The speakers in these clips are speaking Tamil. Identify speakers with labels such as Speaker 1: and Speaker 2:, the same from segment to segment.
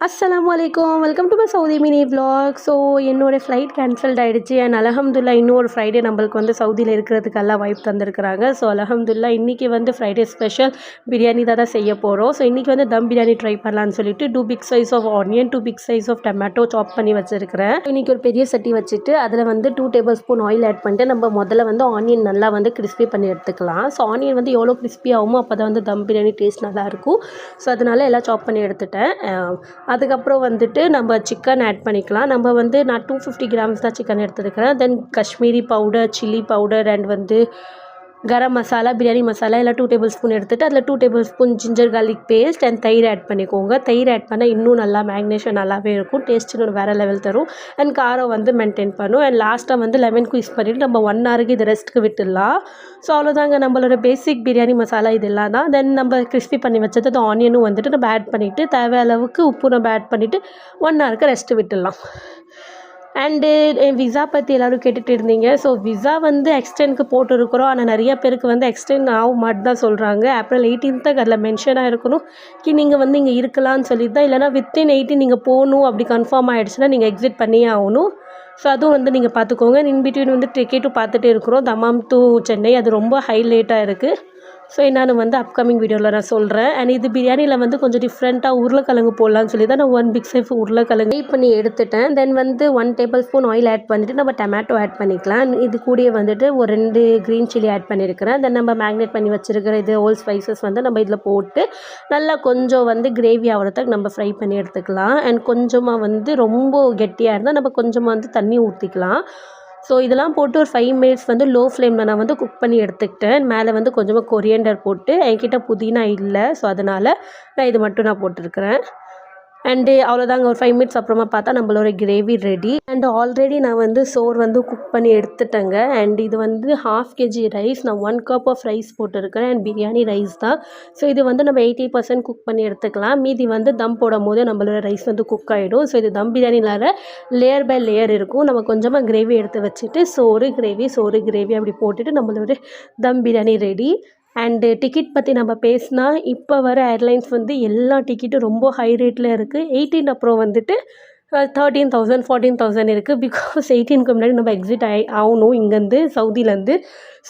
Speaker 1: அஸ்ஸலாமுஅலைக்கும் welcome to my Saudi mini vlog. So என்னோடய ஃப்ளைட் கேன்சல்ட் ஆகிடுச்சு அண்ட் அல்ஹம்துலில்லாஹ் இன்னொரு ஃப்ரைடே நம்மளுக்கு வந்து சவுதியில் இருக்கிறதுக்கெல்லாம் வாய்ப்பு தந்திருக்கிறாங்க. ஸோ அல்ஹம்துலில்லாஹ் இன்றைக்கி வந்து ஃப்ரைடே ஸ்பெஷல் பிரியாணி தான் செய்ய போகிறோம். ஸோ இன்றைக்கி வந்து தம் பிரியாணி ட்ரை பண்ணலான்னு சொல்லிட்டு 2 big size of onion 2 big size of tomato chop பண்ணி வச்சுருக்கிறேன். இன்றைக்கி ஒரு பெரிய சட்டி வச்சுட்டு அதில் வந்து 2 டேபிள் ஸ்பூன் ஆயில் ஆட் பண்ணிட்டு நம்ம முதல்ல வந்து ஆனியன் நல்லா வந்து கிறிஸ்பி பண்ணி எடுத்துக்கலாம். ஸோ ஆனியன் வந்து எவ்வளோ கிறிஸ்பி ஆகுமோ அப்போ தான் வந்து தம் பிரியாணி டேஸ்ட் நல்லாயிருக்கும். ஸோ அதனால எல்லாம் சாப் பண்ணி எடுத்துட்டேன். அதுக்கப்புறம் வந்துட்டு நம்ம சிக்கன் ஆட் பண்ணிக்கலாம். நம்ம வந்து நான் 250 கிராம்ஸ் தான் சிக்கன் எடுத்துருக்கிறேன். Then Kashmiri powder, chilli powder and வந்து கரம் மசாலா, பிரியாணி மசாலா எல்லாம் 2 டேபிள் ஸ்பூன் எடுத்துகிட்டு அதில் 2 tablespoon ginger garlic paste and தயிர் ஆட் பண்ணிக்கோங்க. தயிர் ஆட் பண்ணால் இன்னும் நல்லா மேக்னேஷன் நல்லாவே இருக்கும், டேஸ்ட் இன்னும் வேறு லெவல் தரும் அண்ட் காரம் வந்து மெயின்டைன் பண்ணும். அண்ட் லாஸ்ட்டாக வந்து லெமன் குயிஸ் பண்ணிவிட்டு நம்ம 1 ஹவருக்கு இது ரெஸ்ட்டுக்கு விட்டுடலாம். ஸோ அவ்வளோதாங்க நம்மளோட பேசிக் பிரியாணி மசாலா இதெல்லாம் தான். தென் நம்ம கிறிஸ்பி பண்ணி வச்சது அந்த ஆனியனும் வந்துட்டு நம்ம ஆட் பண்ணிவிட்டு தேவையான அளவுக்கு உப்பு நம்ம ஆட் பண்ணிவிட்டு 1 ஹவருக்கு ரெஸ்ட்டு விட்டுடலாம். அண்டு என் விசா பற்றி எல்லோரும் கேட்டுகிட்டு இருந்தீங்க. ஸோ விசா வந்து எக்ஸ்டெண்டுக்கு போட்டுருக்குறோம். ஆனால் நிறைய பேருக்கு வந்து எக்ஸ்டெண்ட் ஆகும் மாட்டு தான் சொல்கிறாங்க. ஏப்ரல் 18 அதில் மென்ஷனாக இருக்கணும் நீங்கள் வந்து இங்கே இருக்கலாம்னு சொல்லிட்டு தான். இல்லைனா வித்தின் 18 நீங்கள் போகணும் அப்படி கன்ஃபார்ம் ஆகிடுச்சுன்னா நீங்கள் எக்ஸிட் பண்ணியே ஆகணும். ஸோ அதுவும் வந்து நீங்கள் பார்த்துக்கோங்க. இன் பிட்வீன் வந்து டிக்கெட்டும் பார்த்துட்டே இருக்கிறோம் தமாம் டு சென்னை. அது ரொம்ப ஹைலைட்டாக இருக்குது. ஸோ என்னென்னு வந்து அப்கமிங் வீடியோவில் நான் சொல்கிறேன். அண்ட் இது பிரியாணியில் வந்து கொஞ்சம் டிஃப்ரெண்ட்டாக உருளைக்கிழங்கு போடலான்னு சொல்லி தான் நான் 1 பிக் சைஸ் உருளைக்கிழங்கு பண்ணி எடுத்துட்டேன். தென் வந்து 1 டேபிள் ஸ்பூன் ஆயில் ஆட் பண்ணிவிட்டு நம்ம டொமேட்டோ ஆட் பண்ணிக்கலாம். இது கூடயே வந்துட்டு ஒரு 2 க்ரீன் சில்லி ஆட் பண்ணியிருக்கிறேன். தென் நம்ம மேக்னேட் பண்ணி வச்சுருக்கிற இது ஹோல் ஸ்பைசஸ் வந்து நம்ம இதில் போட்டு நல்லா கொஞ்சம் வந்து கிரேவி ஆகிறதுக்கு நம்ம ஃப்ரை பண்ணி எடுத்துக்கலாம். அண்ட் கொஞ்சமாக வந்து ரொம்ப கெட்டியாக இருந்தால் நம்ம கொஞ்சமாக வந்து தண்ணி ஊற்றிக்கலாம். ஸோ இதெல்லாம் போட்டு ஒரு 5 மினிட்ஸ் வந்து லோ ஃப்ளேமில் நான் வந்து குக் பண்ணி எடுத்துக்கிட்டேன். மேலே வந்து கொஞ்சமாக கொரியண்டர் போட்டு என்கிட்ட புதினா இல்லை, ஸோ அதனால் நான் இது மட்டும் நான் போட்டிருக்கிறேன். அண்டு அவ்வளோதாங்க. ஒரு 5 மினிட்ஸ் அப்புறமா பார்த்தா நம்மளோட கிரேவி ரெடி. அண்ட் ஆல்ரெடி நான் வந்து சோறு வந்து குக் பண்ணி எடுத்துட்டேங்க. அண்ட் இது வந்து 1/2 kg ரைஸ், நான் 1 கப் ஆஃப் ரைஸ் போட்டிருக்கிறேன். அண்ட் பிரியாணி ரைஸ் தான். ஸோ இது வந்து நம்ம 80% குக் பண்ணி எடுத்துக்கலாம். மீதி வந்து தம் போடும் போது நம்மளோட ரைஸ் வந்து குக் ஆகிடும். ஸோ இது தம் பிரியாணினால லேயர் பை லேயர் இருக்கும். நம்ம கொஞ்சமாக கிரேவி எடுத்து வச்சுட்டு சோறு கிரேவி அப்படி போட்டுட்டு நம்மளோட தம் பிரியாணி ரெடி. அண்டு டிக்கெட் பற்றி நம்ம பேசினா இப்போ வர ஏர்லைன்ஸ் வந்து எல்லா டிக்கெட்டும் ரொம்ப ஹை ரேட்டில் இருக்குது. 18 அப்புறம் வந்துட்டு 13,000 14,000 இருக்குது. பிகாஸ் 18க்கு முன்னாடி நம்ம எக்ஸிட் ஆகணும் இங்கேருந்து சவுதியிலேருந்து.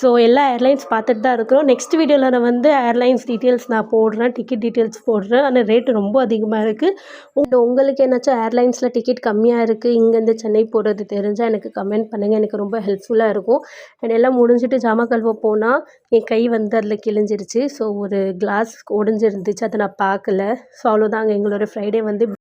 Speaker 1: ஸோ எல்லா ஏர்லைன்ஸ் பார்த்துட்டு தான் இருக்கிறோம். நெக்ஸ்ட் வீடியோவில் நான் வந்து ஏர்லைன்ஸ் டீட்டெயில்ஸ் நான் போடுறேன், டிக்கெட் டீட்டெயில்ஸ் போடுறேன். ஆனால் ரேட்டு ரொம்ப அதிகமாக இருக்குது. உங்களுக்கு ஏன்னாச்சும் ஏர்லைன்ஸில் டிக்கெட் கம்மியாக இருக்குது இங்கேருந்து சென்னை போகிறது தெரிஞ்சால் எனக்கு கமெண்ட் பண்ணுங்கள், எனக்கு ரொம்ப ஹெல்ப்ஃபுல்லாக இருக்கும். அண்ட் எல்லாம் முடிஞ்சிட்டு ஜாமா கழுவ போனால் என் கை வந்து அதில் கிழிஞ்சிருச்சு. ஸோ ஒரு கிளாஸ் உடஞ்சிருந்துச்சு, அதை நான் பார்க்கல. ஸோ அவ்வளோதாங்க எங்களோட ஃப்ரைடே வந்து